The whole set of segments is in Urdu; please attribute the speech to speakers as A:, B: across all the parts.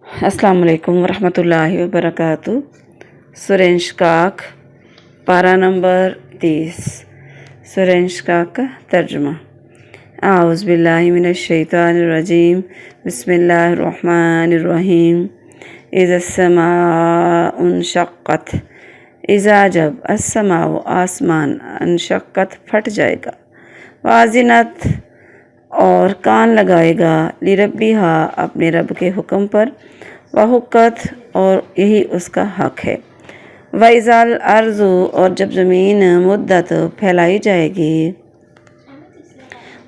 A: السلام علیکم ورحمۃ اللہ وبرکاتہ۔ سورہ انشقاق پارہ نمبر 30۔ سورہ انشقاق کا ترجمہ۔ اعوذ باللہ من الشیطان الرجیم، بسم اللہ الرحمن الرحیم۔ اذا السماء انشقت، اذا جب، السماء آسمان، انشقت پھٹ جائے گا، واذنت اور کان لگائے گا، لربہا اپنے رب کے حکم پر، وحقت اور یہی اس کا حق ہے، وَإِذَا الْأَرْضُ اور جب زمین مدت پھیلائی جائے گی،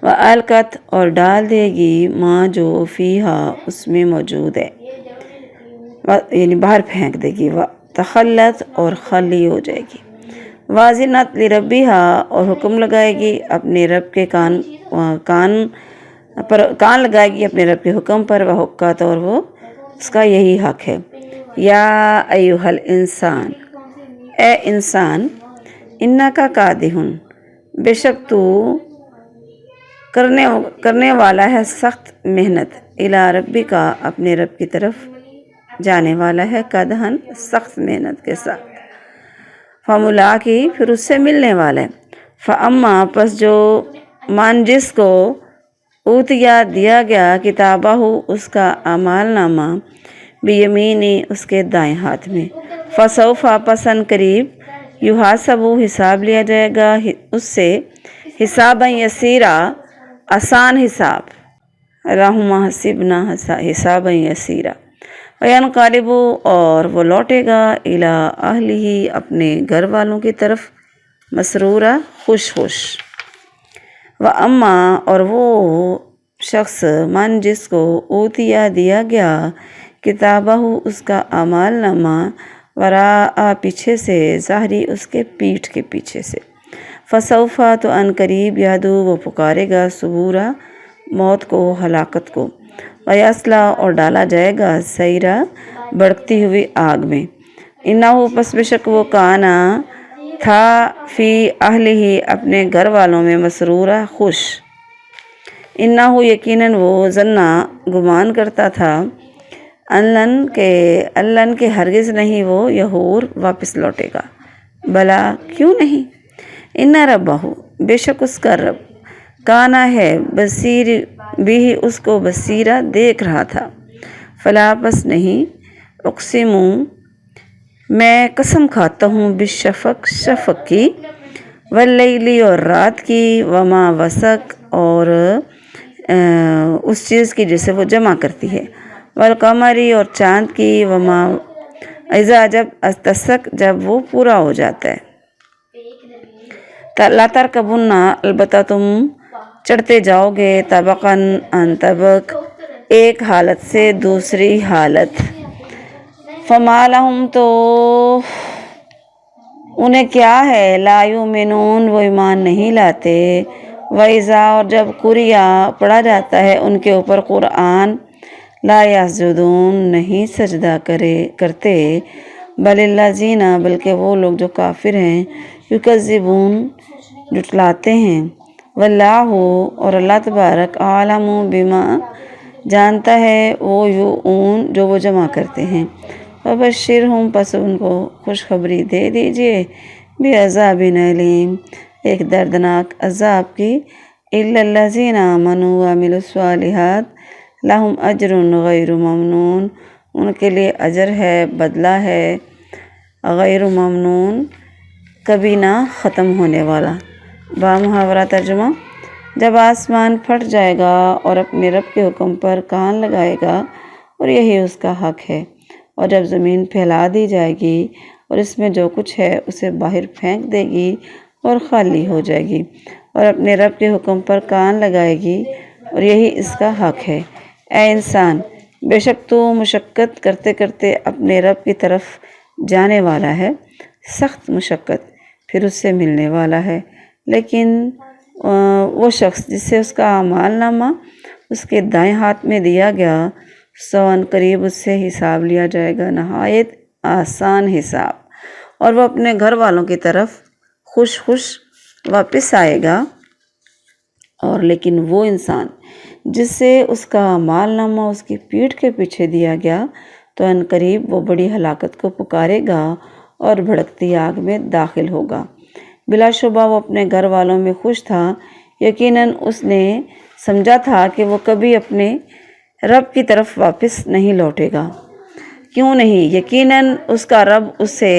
A: وَأَلْقَتْ اور ڈال دے گی، ماں جو فیہا اس میں موجود ہے، یعنی باہر پھینک دے گی، تخلت اور خالی ہو جائے گی، واذنت لربہا اور حکم لگائے گی اپنے رب کے کان لگائے گی اپنے رب کے حکم پر، وحقت اور وہ اس کا یہی حق ہے۔ یا ایہا الانسان، اے انسان، انکا کادحٌ بے شک تو کرنے والا ہے سخت محنت، الی ربکا اپنے رب کی طرف جانے والا ہے، کدحً سخت محنت کے ساتھ، فملاقی پھر اس سے ملنے والا ہے، فاما پس جو من جس کو اوتیا دیا گیا، کتابہ اس کا اعمال نامہ، بیمینی اس کے دائیں ہاتھ میں، فسوف پس قریب، یحاسب حساب لیا جائے گا اس سے، حسابا یسیرا آسان حساب، اللہم حسبنا حسابا یسیرا، وینقلب اور وہ لوٹے گا، الی اہلہ اپنے گھر والوں کی طرف، مسرورا خوش خوش، واما اور وہ شخص، من جس کو اوتیا دیا گیا، کتابہ اس کا اعمال نامہ، وراء پیچھے سے، ظہری اس کے پیٹھ کے پیچھے سے، فسوف تو ان قریب، یدعو وہ پکارے گا، ثبورا موت کو، ہلاکت کو، ویصلی اور ڈالا جائے گا، سعیرا بھڑکتی ہوئی آگ میں، انہ پس بے شک وہ کانا تھا، فی اہلہ اپنے گھر والوں میں، مسرورا خوش، انہ یقیناً وہ، ظنا گمان کرتا تھا، اللن کے ہرگز نہیں وہ یحور واپس لوٹے گا، بلا کیوں نہیں، ان ربہ بے شک اس کا رب، کانا ہے، بصیر بھی اس کو، بصیرا دیکھ رہا تھا، فلا پس نہیں، اقسم میں قسم کھاتا ہوں، بالشفق شفق کی، واللیل اور رات کی، وما وسق اور اس چیز کی جسے وہ جمع کرتی ہے، والقمر اور چاند کی، وما اذا جب، اتسق جب وہ پورا ہو جاتا ہے، لا ترکبن البتہ تم چڑھتے جاؤ گے، طبقاً عن طبق ایک حالت سے دوسری حالت، فما لہم تو انہیں کیا ہے، لا یؤمنون وہ ایمان نہیں لاتے، وَإِذَا اور جب قُرِئَ پڑھا جاتا ہے ان کے اوپر قرآن، لا یسجدون نہیں سجدہ کرتے، بل الذین بلکہ وہ لوگ جو کافر ہیں، یکذبون جھٹلاتے ہیں، واللہ اور اللہ تبارک، عالم بما جانتا ہے، وہ یوعون جو وہ جمع کرتے ہیں، فبشرہم پس ان کو خوشخبری دے دیجئے، بعذاب علیم ایک دردناک عذاب کی، الا الذین آمنوا وعملوا الصالحات لہم اجر غیر ممنون ان کے لیے اجر ہے، بدلہ ہے، غیر ممنون کبھی نہ ختم ہونے والا۔ بامحاورہ ترجمہ۔ جب آسمان پھٹ جائے گا اور اپنے رب کے حکم پر کان لگائے گا اور یہی اس کا حق ہے، اور جب زمین پھیلا دی جائے گی اور اس میں جو کچھ ہے اسے باہر پھینک دے گی اور خالی ہو جائے گی، اور اپنے رب کے حکم پر کان لگائے گی اور یہی اس کا حق ہے، اے انسان بے شک تو مشقت کرتے کرتے اپنے رب کی طرف جانے والا ہے، سخت مشقت پھر اس سے ملنے والا ہے، لیکن وہ شخص جسے اس کا اعمال نامہ اس کے دائیں ہاتھ میں دیا گیا، سوً قریب اس سے حساب لیا جائے گا، نہایت آسان حساب، اور وہ اپنے گھر والوں کی طرف خوش خوش واپس آئے گا، اور لیکن وہ انسان جس سے اس کا اعمال نامہ اس کی پیٹھ کے پیچھے دیا گیا تو ان قریب وہ بڑی ہلاکت کو پکارے گا اور بھڑکتی آگ میں داخل ہوگا۔ بلا شبہ وہ اپنے گھر والوں میں خوش تھا، یقیناً اس نے سمجھا تھا کہ وہ کبھی اپنے رب کی طرف واپس نہیں لوٹے گا۔ کیوں نہیں؟ یقیناً اس کا رب اسے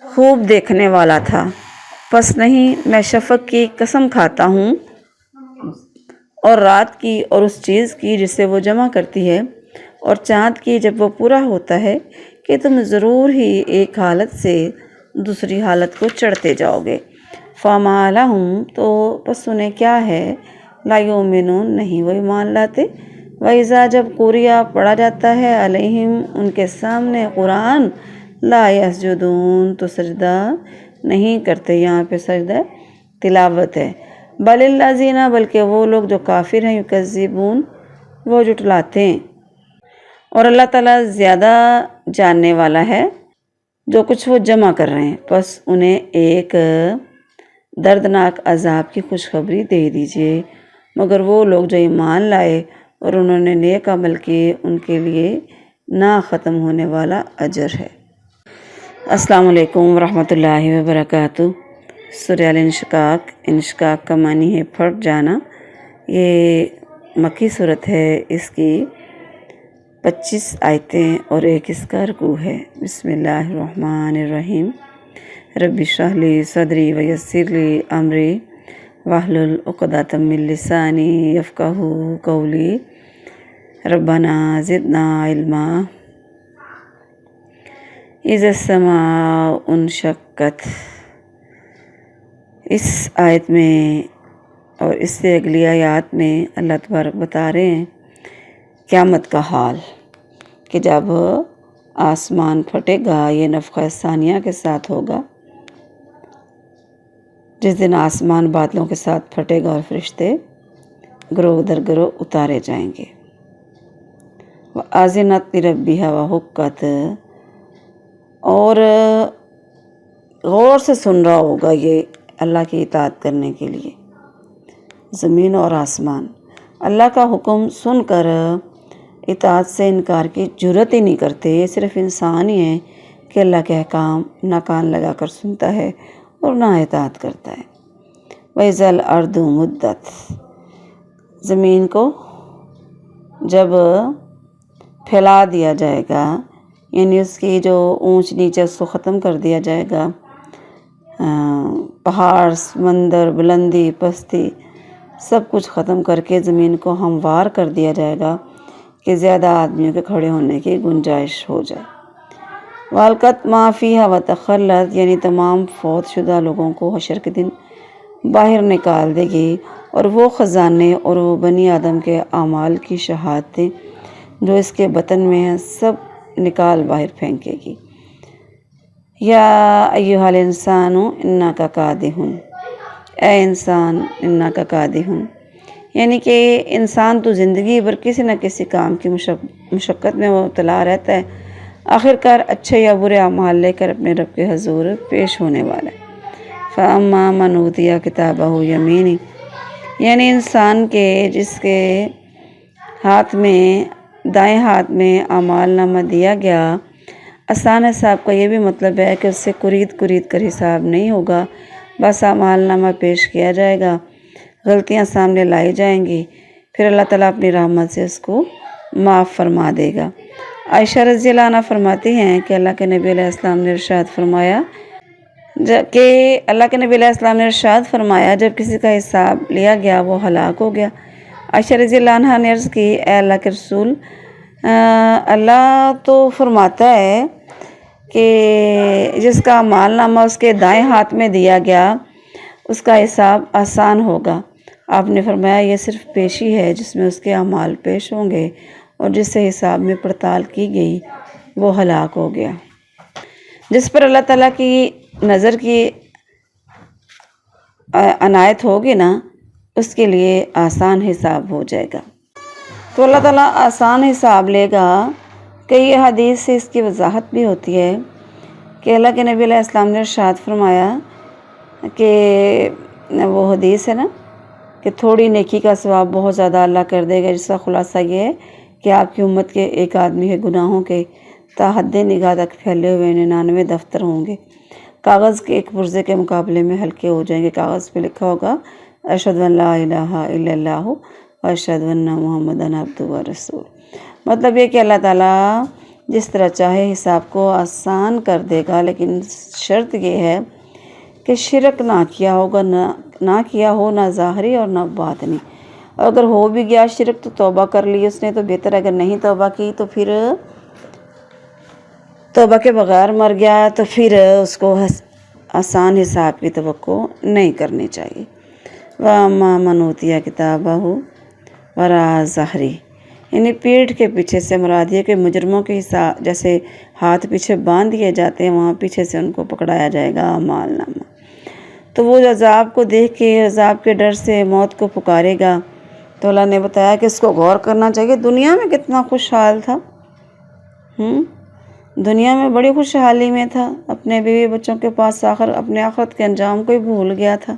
A: خوب دیکھنے والا تھا۔ پس نہیں، میں شفق کی قسم کھاتا ہوں اور رات کی اور اس چیز کی جسے وہ جمع کرتی ہے، اور چاند کی جب وہ پورا ہوتا ہے، کہ تم ضرور ہی ایک حالت سے دوسری حالت کو چڑھتے جاؤ گے۔ فَمَا لَهُمْ تو پس انہیں کیا ہے، لا یؤمنون نہیں وہ ایمان لاتے، وَإِذَا جب قُرِئَ پڑھا جاتا ہے علیہم ان کے سامنے قرآن، لا یسجدون تو سجدہ نہیں کرتے۔ یہاں پہ سجدہ تلاوت ہے۔ بل الذین بلکہ وہ لوگ جو کافر ہیں، یکذبون وہ جھٹلاتے ہیں۔ اور اللہ تعالیٰ زیادہ جاننے والا ہے جو کچھ وہ جمع کر رہے ہیں، پس انہیں ایک دردناک عذاب کی خوشخبری دے دیجیے۔ مگر وہ لوگ جو ایمان لائے اور انہوں نے نیک عمل کیے، ان کے لیے نہ ختم ہونے والا اجر ہے۔ السلام علیکم ورحمۃ اللہ وبرکاتہ۔ سورہ الانشقاق، انشقاق کا معنی ہے پھٹ جانا۔ یہ مکی صورت ہے، اس کی 25 آیتیں اور ایک اس کا رکوع ہے۔ بسم اللہ الرحمن الرحیم۔ رب اشرح لی صدری ویسر لی امری واحلل عقدۃ من لسانی یفقہوا قولی ربنا زدنا علما۔ اذا السماء انشقت، اس آیت میں اور اس سے اگلی آیات میں اللہ تبارک بتا رہے ہیں قیامت کا حال، کہ جب آسمان پھٹے گا، یہ نفخہ ثانیہ کے ساتھ ہوگا، جس دن آسمان بادلوں کے ساتھ پھٹے گا اور فرشتے گروہ در گروہ اتارے جائیں گے۔ وَأَذِنَتْ لِرَبِّهَا وَحُقَّتْ، اور غور سے سن رہا ہوگا یہ اللہ کی اطاعت کرنے کے لیے زمین اور آسمان۔ اللہ کا حکم سن کر اطاعت سے انکار کی جرات ہی نہیں کرتے۔ یہ صرف انسان ہی ہے کہ اللہ کے احکام نہ کان لگا کر سنتا ہے اور نہ اطاعت کرتا ہے۔ وَإِذَا الْأَرْضُ مُدَّتْ، زمین کو جب پھیلا دیا جائے گا، یعنی اس کی جو اونچ نیچے اس کو ختم کر دیا جائے گا، پہاڑ، سمندر، بلندی، پستی، سب کچھ ختم کر کے زمین کو ہموار کر دیا جائے گا کہ زیادہ آدمیوں کے کھڑے ہونے کی گنجائش ہو جائے۔ وَأَلْقَتْ مَا فِيهَا وَتَخَلَّتْ، یعنی تمام فوت شدہ لوگوں کو حشر کے دن باہر نکال دے گی، اور وہ خزانے اور وہ بنی آدم کے اعمال کی شہادتیں جو اس کے بطن میں ہیں، سب نکال باہر پھینکے گی۔ یا ایھا الانسان انک کادح، اے انسان انک کادح، یعنی کہ انسان تو زندگی بھر کسی نہ کسی کام کی مشقت میں مبتلا رہتا ہے، آخرکار اچھے یا برے اعمال لے کر اپنے رب کے حضور پیش ہونے والا ہے۔ فَأَمَّا مَنْ أُوتِیَ کِتَابَهُ بِیَمِینِهِ، یعنی انسان کے جس کے ہاتھ میں، دائیں ہاتھ میں اعمال نامہ دیا گیا۔ آسان حساب کا یہ بھی مطلب ہے کہ اس سے کرید کر حساب نہیں ہوگا، بس اعمال نامہ پیش کیا جائے گا، غلطیاں سامنے لائی جائیں گی، پھر اللہ تعالیٰ اپنی رحمت سے اس کو معاف فرما دے گا۔ عائشہ رضی اللہ عنہ فرماتی ہیں کہ اللہ کے نبی علیہ السلام نے ارشاد فرمایا جب کسی کا حساب لیا گیا وہ ہلاک ہو گیا۔ عائشہ رضی اللہ عنہ نے عرض کی، اے اللہ کے رسول، اللہ تو فرماتا ہے کہ جس کا اعمال نامہ اس کے دائیں ہاتھ میں دیا گیا اس کا حساب آسان ہوگا۔ آپ نے فرمایا یہ صرف پیشی ہے جس میں اس کے اعمال پیش ہوں گے، اور جس سے حساب میں پڑتال کی گئی وہ ہلاک ہو گیا۔ جس پر اللہ تعالیٰ کی نظر کی عنایت ہوگی نا، اس کے لیے آسان حساب ہو جائے گا۔ تو اللہ تعالیٰ آسان حساب لے گا۔ کئی حدیث سے اس کی وضاحت بھی ہوتی ہے کہ اللہ کے نبی علیہ السلام نے ارشاد فرمایا کہ وہ حدیث ہے نا کہ تھوڑی نیکی کا ثواب بہت زیادہ اللہ کر دے گا، جس کا خلاصہ یہ ہے کہ آپ کی امت کے ایک آدمی کے گناہوں کے تا حد نگاہ تک پھیلے ہوئے 99 دفتر ہوں گے، کاغذ کے ایک پرزے کے مقابلے میں ہلکے ہو جائیں گے۔ کاغذ پہ لکھا ہوگا اشہد ان لا الہ الا اللہ و اشہد ان محمدًا عبدہ و رسول۔ مطلب یہ کہ اللہ تعالیٰ جس طرح چاہے حساب کو آسان کر دے گا، لیکن شرط یہ ہے کہ شرک نہ کیا ہوگا، نہ کیا ہو، نہ ظاہری اور نہ باطنی۔ اگر ہو بھی گیا شرک تو توبہ کر لی اس نے تو بہتر ہے، اگر نہیں توبہ کی تو پھر توبہ کے بغیر مر گیا تو پھر اس کو آسان حساب کی توقع نہیں کرنی چاہیے۔ وَأَمَّا مَنْ أُوتِیَ کِتَابَهُ وَرَاءَ ظَهْرِهِ، یعنی پیٹھ کے پیچھے سے مراد یہ کہ مجرموں کے حساب جیسے ہاتھ پیچھے باندھ دیے جاتے ہیں، وہاں پیچھے سے ان کو پکڑایا جائے گا اعمال نامہ، تو وہ عذاب کو دیکھ کے، عذاب کے ڈر سے موت کو پکارے گا۔ تو اللہ نے بتایا کہ اس کو غور کرنا چاہیے، دنیا میں کتنا خوشحال تھا، دنیا میں بڑی خوشحالی میں تھا، اپنے بیوی بچوں کے پاس آخر اپنے آخرت کے انجام کو ہی بھول گیا تھا۔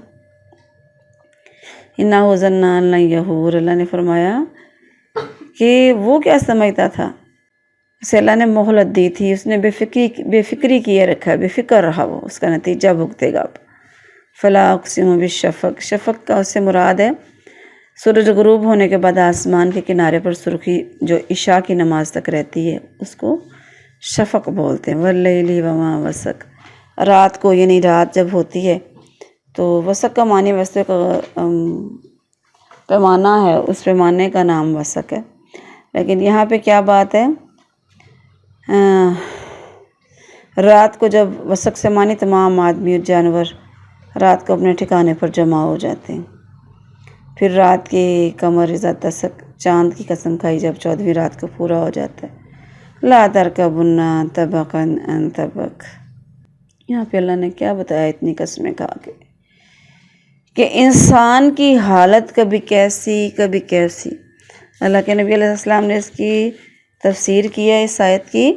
A: اِنَّهُ ظَنَّ أَن لَّن يَحُورَ، اللہ نے فرمایا کہ وہ کیا سمجھتا تھا، اسے اللہ نے مہلت دی تھی، اس نے بے فکری کیے رکھا، بے فکر رہا، وہ اس کا نتیجہ بھگتے گا اب۔ فَلَا أُقْسِمُ بِالشَّفَقِ، شفق کا اس سے مراد ہے سورج غروب ہونے کے بعد آسمان کے کنارے پر سرخی جو عشاء کی نماز تک رہتی ہے، اس کو شفق بولتے ہیں۔ وَاللَّيْلِ وَمَا وَسَقَ، رات کو یعنی رات جب ہوتی ہے تو وسق کا معنی ویسے پیمانہ ہے، اس پیمانے کا نام وسق ہے، لیکن یہاں پہ کیا بات ہے، رات کو جب وسق سے معنی تمام آدمی اور جانور رات کو اپنے ٹھکانے پر جمع ہو جاتے ہیں۔ پھر رات کی قمر اذا اتسق، چاند کی قسم کھائی جب 14ویں رات کو پورا ہو جاتا ہے۔ لا ترکبن طبقا عن طبق، یہاں پہ اللہ نے کیا بتایا اتنی قسمیں کھا کے کہ انسان کی حالت کبھی کیسی کبھی کیسی۔ اللہ کے نبی علیہ السلام نے اس کی تفسیر کی ہے اس آیت کی،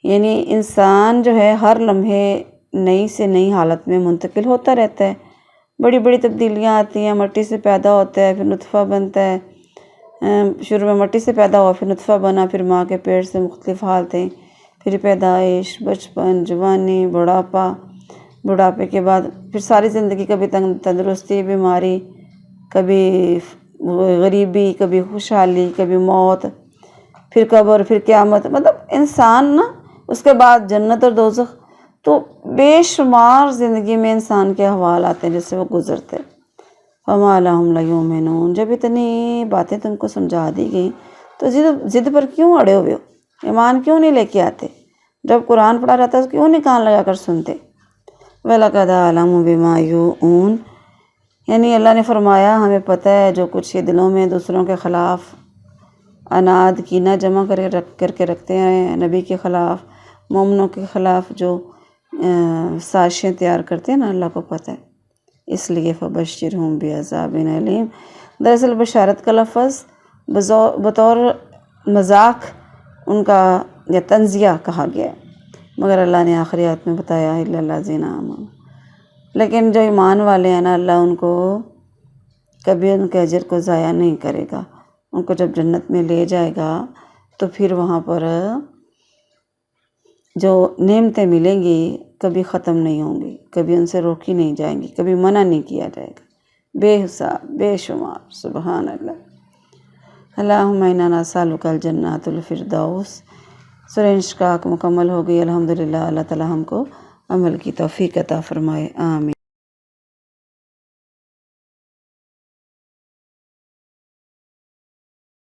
A: یعنی انسان جو ہے ہر لمحے نئی سے نئی حالت میں منتقل ہوتا رہتا ہے، بڑی بڑی تبدیلیاں آتی ہیں، مٹی سے پیدا ہوتا ہے، پھر نطفہ بنتا ہے، شروع میں مٹی سے پیدا ہوا، پھر نطفہ بنا، پھر ماں کے پیٹ سے مختلف حالتیں، پھر پیدائش، بچپن، جوانی، بڑھاپے کے بعد پھر ساری زندگی، کبھی تندرستی، بیماری، کبھی غریبی، کبھی خوشحالی، کبھی موت، پھر قبر، پھر قیامت، مطلب انسان نا اس کے بعد جنت اور دوزخ، تو بے شمار زندگی میں انسان کے احوال آتے ہیں جس سے وہ گزرتے۔ وَمَا لَهُمْ لَا يُؤْمِنُونَ، جب اتنی باتیں تم کو سمجھا دی گئیں تو ضد پر کیوں اڑے ہوئے ہو، ایمان کیوں نہیں لے کے آتے، جب قرآن پڑھا رہتا ہے کیوں نہیں کان لگا کر سنتے۔ وَلَقَدْ أَعْلَمُ بِمَا يُوعُونَ، یعنی اللہ نے فرمایا ہمیں پتہ ہے جو کچھ یہ دلوں میں دوسروں کے خلاف عناد کینہ جمع کر کے رکھتے ہیں، نبی کے خلاف، مومنوں کے خلاف جو سازشیں تیار کرتے ہیں نا، اللہ کو پتہ ہے، اس لیے فَبَشِّرْهُم بِعَذَابٍ أَلِيمٍ، دراصل بشارت کا لفظ بطور مذاق ان کا یا تنزیہ کہا گیا ہے، مگر اللہ نے آخری آیت میں بتایا اِلَّا الَّذِينَ آمَنُوا، لیکن جو ایمان والے ہیں نا، اللہ ان کو کبھی ان کے اجر کو ضائع نہیں کرے گا، ان کو جب جنت میں لے جائے گا تو پھر وہاں پر جو نعمتیں ملیں گی کبھی ختم نہیں ہوں گی، کبھی ان سے روکی نہیں جائیں گی، کبھی منع نہیں کیا جائے گا، بے حساب بے شمار۔ سبحان اللہ۔ اللہم انا نسألک الجنۃ الفردوس۔ سورہ انشقاق مکمل ہو گئی، الحمدللہ۔ اللہ تعالی ہم کو عمل کی توفیق عطا فرمائے، آمین۔